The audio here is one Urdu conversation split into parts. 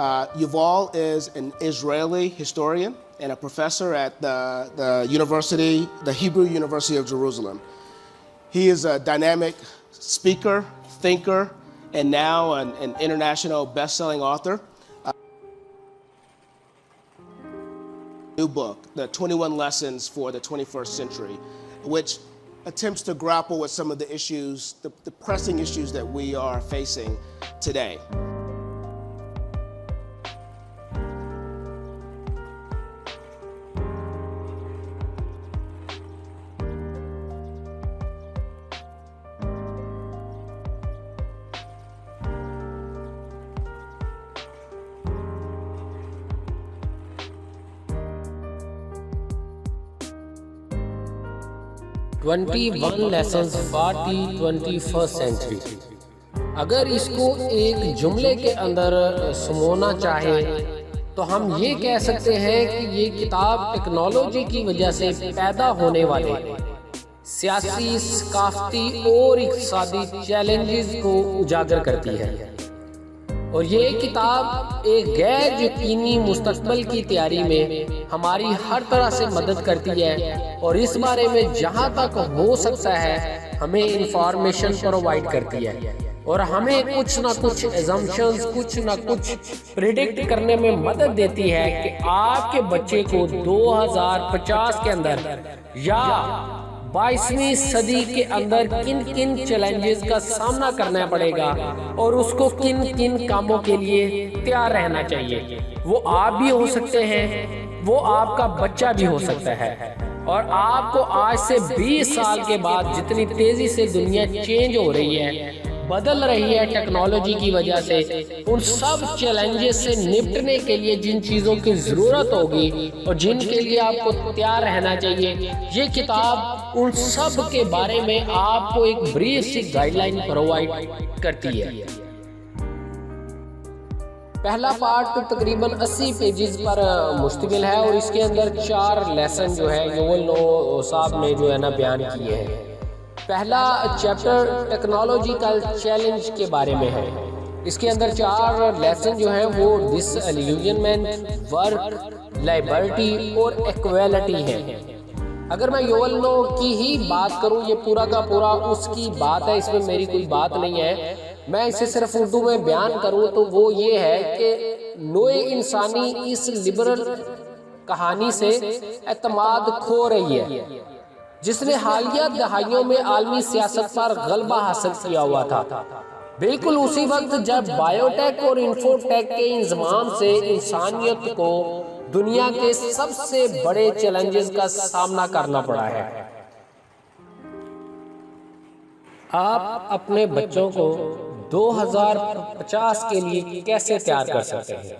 Yuval is an Israeli historian and a professor at the Hebrew University of Jerusalem. He is a dynamic speaker, thinker, and now an international best-selling author. New book, The 21 Lessons for the 21st Century, which attempts to grapple with some of the issues, the pressing issues that we are facing today. lessons for the 21st century. اگر اس کو ایک جملے کے اندر سمونا چاہے تو ہم یہ کہہ سکتے ہیں کہ یہ کتاب ٹیکنالوجی کی وجہ سے پیدا ہونے والے سیاسی، ثقافتی اور اقتصادی چیلنجز کو اجاگر کرتی ہے، اور یہ کتاب ایک غیر یقینی مستقبل کی تیاری میں ہماری ہر طرح سے مدد کرتی ہے، اور اس بارے میں جہاں تک ہو سکتا ہے ہمیں انفارمیشن پرووائیڈ کرتی ہے، اور ہمیں کچھ نہ کچھ ایزمپشنز، کچھ نہ کچھ پریڈکٹ کرنے میں مدد دیتی ہے کہ آپ کے بچے کو 2050 کے اندر یا 22ویں صدی کے اندر کن کن چیلنجز کا سامنا کرنا پڑے گا، اور اس کو کن کن کاموں کے لیے تیار رہنا چاہیے۔ وہ آپ بھی ہو سکتے ہیں، وہ آپ کا بچہ بھی ہو سکتا ہے، اور آپ کو آج سے 20 سال کے بعد جتنی تیزی سے دنیا چینج ہو رہی ہے، بدل رہی ہے ٹیکنالوجی کی وجہ سے، ان سب چیلنجز سے نپٹنے کے لیے جن چیزوں کی ضرورت ہوگی اور جن کے لیے آپ کو تیار رہنا چاہیے، یہ کتاب ان سب کے بارے میں آپ کو ایک بریف سی گائیڈ لائن پرووائیڈ کرتی ہے۔ پہلا پارٹ تقریباً 80 پیجز پر مشتمل ہے، اور اس کے اندر 4 لیسن جو ہے یوول نو صاحب نے جو ہے نا بیان کیے ہیں۔ پہلا چیپٹر ٹیکنالوجیکل چیلنج کے بارے میں ہے، اس کے اندر 4 لیسن جو ہیں وہ ڈس ایلیوژنمنٹ، ورک، لائبرٹی اور ایکویلٹی ہیں۔ اگر میں یوول نو کی ہی بات کروں، یہ پورا کا پورا اس کی بات ہے، اس میں میری کوئی بات نہیں ہے، میں اسے صرف اردو میں بیان کروں تو وہ یہ ہے کہ نوع انسانی اس لبرل کہانی سے اعتماد کھو رہی ہے جس نے حالیہ دہائیوں میں عالمی سیاست پر غلبہ حاصل کیا ہوا تھا، بالکل اسی وقت جب بائیو ٹیک اور انفو ٹیک کے انضمام سے انسانیت کو دنیا کے سب سے بڑے چیلنجز کا سامنا کرنا پڑا ہے۔ آپ اپنے بچوں کو 2050 کے لیے کیسے تیار کر سکتے ہیں؟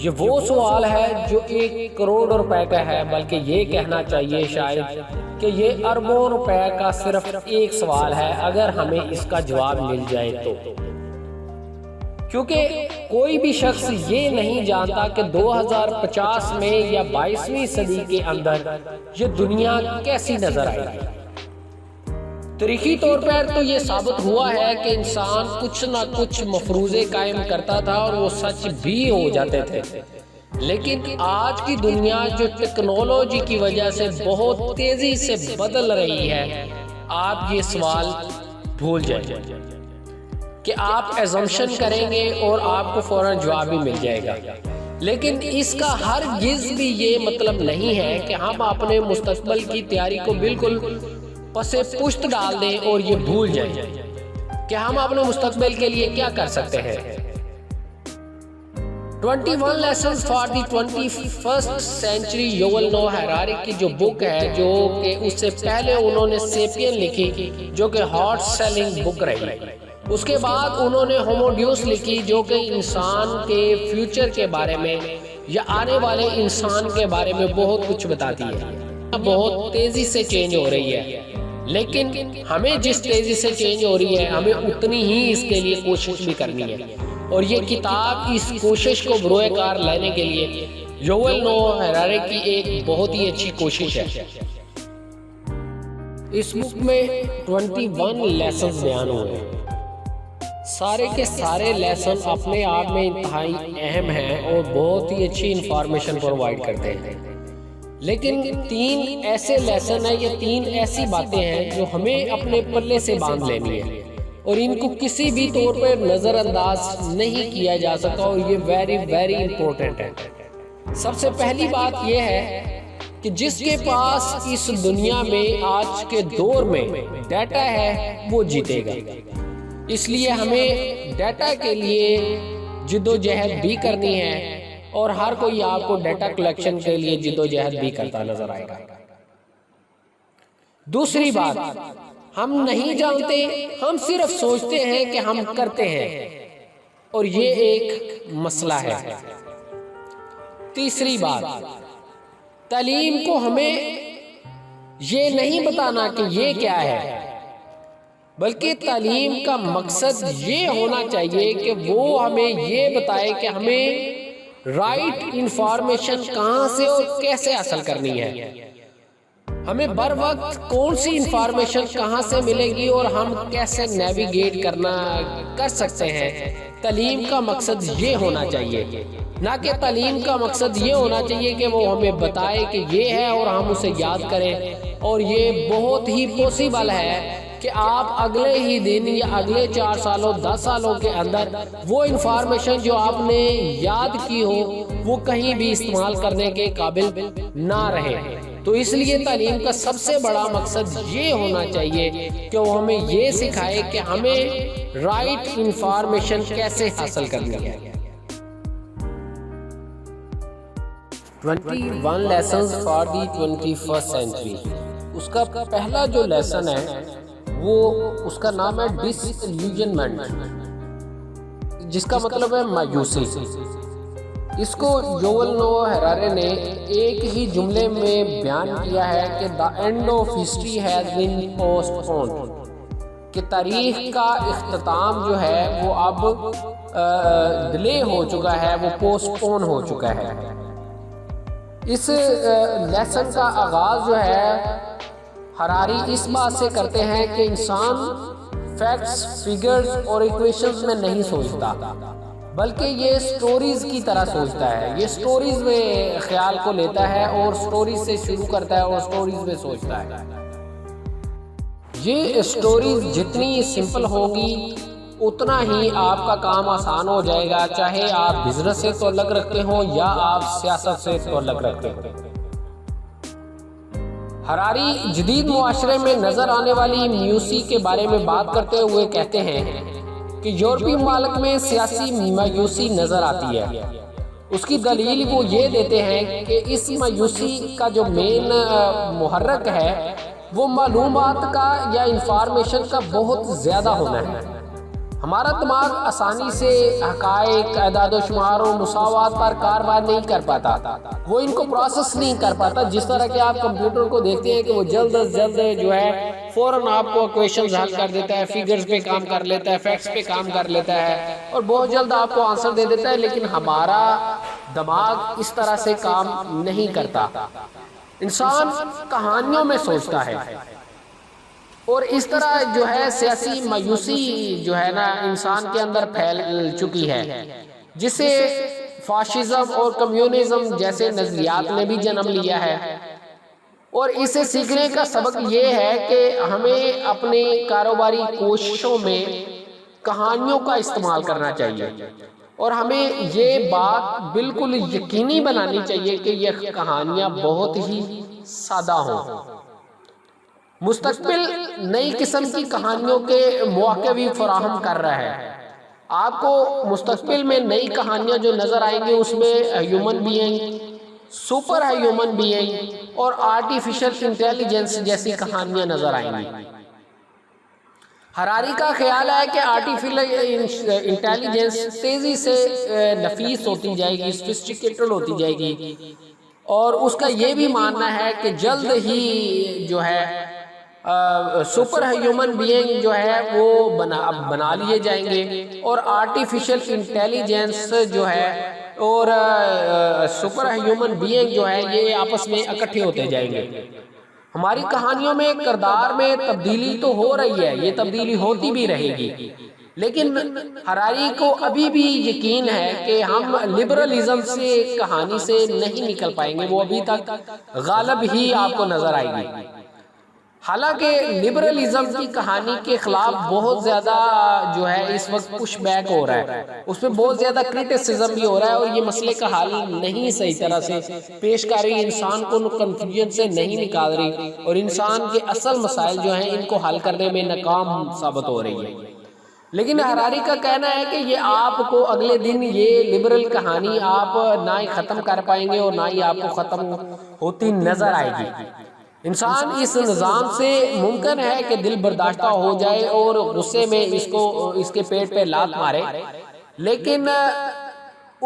یہ وہ سوال ہے جو 1 کروڑ روپے کا ہے، بلکہ یہ کہنا چاہیے شاید کہ یہ اربوں روپے کا صرف ایک سوال ہے اگر ہمیں اس کا جواب مل جائے تو، کیونکہ کوئی بھی شخص یہ نہیں جانتا کہ 2050 میں یا 22ویں صدی کے اندر یہ دنیا کیسی نظر آئے گی۔ تاریخی طور پر تو یہ ثابت ہوا ہے کہ انسان کچھ نہ کچھ مفروضے قائم کرتا تھا اور وہ سچ بھی ہو جاتے تھے، لیکن آج کی دنیا جو ٹیکنالوجی کی وجہ سے بہت تیزی سے بدل رہی ہے، آپ یہ سوال بھول جائیں کہ آپ ایزمپشن کریں گے اور آپ کو فوراً جواب بھی مل جائے گا، لیکن اس کا ہرگز بھی یہ مطلب نہیں ہے کہ ہم اپنے مستقبل کی تیاری کو بالکل پسے پشت ڈال دیں اور یہ بھول جائیں کہ ہم اپنے مستقبل کے لیے کیا کر سکتے ہیں۔ 21 lessons for the 21st century یوول نو ہیراری کی جو بک ہے، جو کہ اس سے پہلے انہوں نے سیپین لکھی جو کہ ہاٹ سیلنگ بک رہی، اس کے بعد انہوں نے ہومو ڈیوس لکھی جو کہ انسان کے فیوچر کے بارے میں یا آنے والے انسان کے بارے میں بہت کچھ بتاتی ہے۔ بہت تیزی سے چینج ہو رہی ہے، لیکن ہمیں جس تیزی سے چینج ہو رہی ہے ہمیں اتنی ہی اس کے لیے کوشش بھی کرنی ہے، اور یہ کتاب اس کوشش کو بروئے کار لینے کے لیے یوول نو ہیراری کی ایک بہت ہی اچھی کوشش ہے۔ اس بک میں 21 لیسنز بیان ہوئے ہیں۔ سارے کے سارے لیسن اپنے آپ میں انتہائی اہم ہیں اور بہت ہی اچھی انفارمیشن پرووائڈ کرتے ہیں، لیکن 3 ایسے لیسن ہیں یا 3 ایسی باتیں ہیں جو ہمیں اپنے پلے سے باندھ لینی ہے اور ان کو کسی بھی طور پر نظر انداز نہیں کیا جا سکتا، اور یہ ویری امپورٹنٹ ہے۔ سب سے پہلی بات یہ ہے کہ جس کے پاس اس دنیا میں آج کے دور میں ڈیٹا ہے وہ جیتے گا، اس لیے ہمیں ڈیٹا کے لیے جد و جہد بھی کرنی ہے، اور ہر کوئی آپ کو ڈیٹا کلیکشن کے لیے جد و جہد بھی کرتا نظر آئے گا۔ دوسری بات، ہم نہیں جانتے، ہم صرف سوچتے ہیں کہ ہم کرتے ہیں، اور یہ ایک مسئلہ ہے۔ تیسری بات، تعلیم کو ہمیں یہ نہیں بتانا کہ یہ کیا ہے، بلکہ تعلیم کا مقصد یہ ہونا چاہیے کہ وہ ہمیں یہ بتائے کہ ہمیں رائٹ انفارمیشن کہاں سے اور کیسے حاصل کرنی ہے، ہمیں بر وقت کون سی انفارمیشن کہاں سے ملے گی اور ہم کیسے نیویگیٹ کر سکتے ہیں۔ تعلیم کا مقصد یہ ہونا چاہیے، نہ کہ تعلیم کا مقصد یہ ہونا چاہیے کہ وہ ہمیں بتائے کہ یہ ہے اور ہم اسے یاد کریں، اور یہ بہت ہی پوسیبل ہے کہ آپ اگلے ہی دن یا اگلے 4 سالوں 10 سالوں کے اندر وہ انفارمیشن جو آپ نے یاد کی ہو وہ کہیں بھی استعمال کرنے کے قابل نہ رہے۔ تو اس لیے تعلیم کا سب سے بڑا مقصد یہ ہونا چاہیے کہ وہ ہمیں یہ سکھائے کہ ہمیں رائٹ انفارمیشن کیسے حاصل کرنی ہے۔ 21 lessons for the 21st century، اس کا پہلا جو لیسن ہے وہ اس کا نام ہے ڈس ایلیوژنمنٹ، جس کا مطلب ہے مایوسی۔ اس کو یوول نوآ ہرارے نے ایک ہی جملے میں بیان کیا ہے کہ the end of history has been postponed، کہ تاریخ کا اختتام جو ہے وہ اب ڈیلے ہو چکا ہے، وہ پوسٹ پون ہو چکا ہے۔ اس لیسن کا آغاز جو ہے ہراری اس بات سے کرتے ہیں کہ انسان فیکٹس، فیگرز اور ایکویشنز میں نہیں سوچتا، بلکہ یہ سٹوریز کی طرح سوچتا ہے، یہ سٹوریز میں خیال کو لیتا ہے اور سٹوریز سے شروع کرتا ہے اور سٹوریز میں سوچتا ہے۔ یہ سٹوریز جتنی سمپل ہوگی اتنا ہی آپ کا کام آسان ہو جائے گا، چاہے آپ بزنس سے تعلق رکھتے ہوں یا آپ سیاست سے تعلق رکھتے ہوں۔ ہراری جدید معاشرے میں نظر آنے والی مایوسی کے بارے میں بات کرتے ہوئے کہتے ہیں کہ یورپی ممالک میں سیاسی مایوسی نظر آتی ہے۔ اس کی دلیل وہ یہ دیتے ہیں کہ اس مایوسی کا جو مین محرک ہے وہ معلومات کا یا انفارمیشن کا بہت زیادہ ہونا ہے۔ ہمارا دماغ آسانی سے حقائق، اعداد و شمار و مساوات پر کارروائی نہیں کر پاتا، وہ ان کو پروسیس نہیں کر پاتا، جس طرح کہ آپ کمپیوٹر کو دیکھتے ہیں کہ وہ جلد از جلد جو ہے فوراً آپ کو ایکویشنز حل کر دیتا ہے، فیگرز پہ کام کر لیتا ہے، فیکٹس پہ کام کر لیتا ہے اور بہت جلد آپ کو آنسر دے دیتا ہے، لیکن ہمارا دماغ اس طرح سے کام نہیں کرتا۔ انسان کہانیوں میں سوچتا ہے، اور اس طرح جو ہے سیاسی مایوسی جو ہے نا انسان کے اندر پھیل چکی ہے، جسے فاشزم اور کمیونزم جیسے نظریات نے بھی جنم لیا ہے۔ اور اسے سیکھنے کا سبق یہ ہے کہ ہمیں اپنے کاروباری کوششوں میں کہانیوں کا استعمال کرنا چاہیے، اور ہمیں یہ بات بالکل یقینی بنانی چاہیے کہ یہ کہانیاں بہت ہی سادہ ہوں۔ مستقبل نئی قسم کی کہانیوں کے مواقع بھی فراہم کر رہا ہے۔ آپ کو مستقبل میں نئی کہانیاں جو نظر آئیں گی اس میں human being, super human being اور آرٹیفیشل انٹیلیجنس جیسی کہانیاں نظر آئیں گی۔ ہراری کا خیال ہے کہ آرٹیفیشل انٹیلیجنس تیزی سے نفیس ہوتی جائے گی، سوفسٹیکیٹڈ ہوتی جائے گی، اور اس کا یہ بھی ماننا ہے کہ جلد ہی جو ہے سپر ہیومن بینگ جو ہے وہ بنا لیے جائیں گے، اور آرٹیفیشل انٹیلیجنس جو ہے اور سپر ہیومن بینگ جو ہے یہ آپس میں اکٹھے ہوتے جائیں گے۔ ہماری کہانیوں میں کردار میں تبدیلی تو ہو رہی ہے، یہ تبدیلی ہوتی بھی رہے گی، لیکن ہراری کو ابھی بھی یقین ہے کہ ہم لبرلزم سے کہانی سے نہیں نکل پائیں گے، وہ ابھی تک غالب ہی آپ کو نظر آئے گی۔ حالانکہ لبرلزم کی کہانی کے خلاف بہت زیادہ جو ہے اس وقت پش بیک ہو رہا ہے، اس پہ بہت زیادہ کرٹیسزم بھی ہو رہا ہے، اور یہ مسئلے کا حل نہیں صحیح طرح سے پیش کر رہی، انسان کو کنفیوژن سے نہیں نکال رہی، اور انسان کے اصل مسائل جو ہیں ان کو حل کرنے میں ناکام ثابت ہو رہی ہے۔ لیکن ہراری کا کہنا ہے کہ یہ آپ کو اگلے دن یہ لبرل کہانی آپ نہ ہی ختم کر پائیں گے اور نہ ہی آپ کو ختم ہوتی نظر آئے گی۔ انسان اس نظام سے ممکن ہے کہ دل برداشتہ ہو جائے اور غصے میں اس کے پیٹ پہ لات مارے، لیکن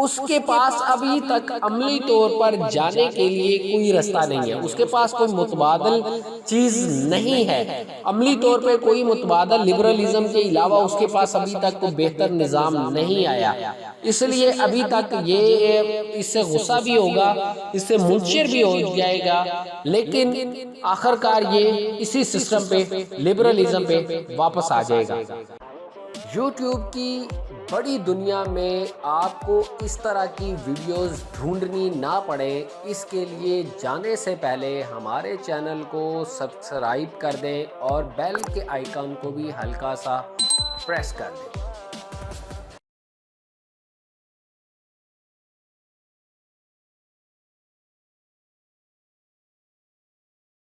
اس کے پاس ابھی تک عملی طور پر جانے کے لیے کوئی رستہ نہیں ہے، اس کے پاس کوئی متبادل چیز نہیں ہے، عملی طور پہ کوئی متبادل لبرلزم کے علاوہ اس کے پاس ابھی تک کوئی بہتر نظام نہیں آیا، اس لیے ابھی تک یہ اس سے غصہ بھی ہوگا، اس سے منشر بھی ہو جائے گا، لیکن آخر کار یہ اسی سسٹم پہ لبرلزم پہ واپس آ جائے گا۔ یوٹیوب کی بڑی دنیا میں آپ کو اس طرح کی ویڈیوز ڈھونڈنی نہ پڑے، اس کے لیے جانے سے پہلے ہمارے چینل کو سبسکرائب کر دیں اور بیل کے آئیکن کو بھی ہلکا سا پریس کر دیں۔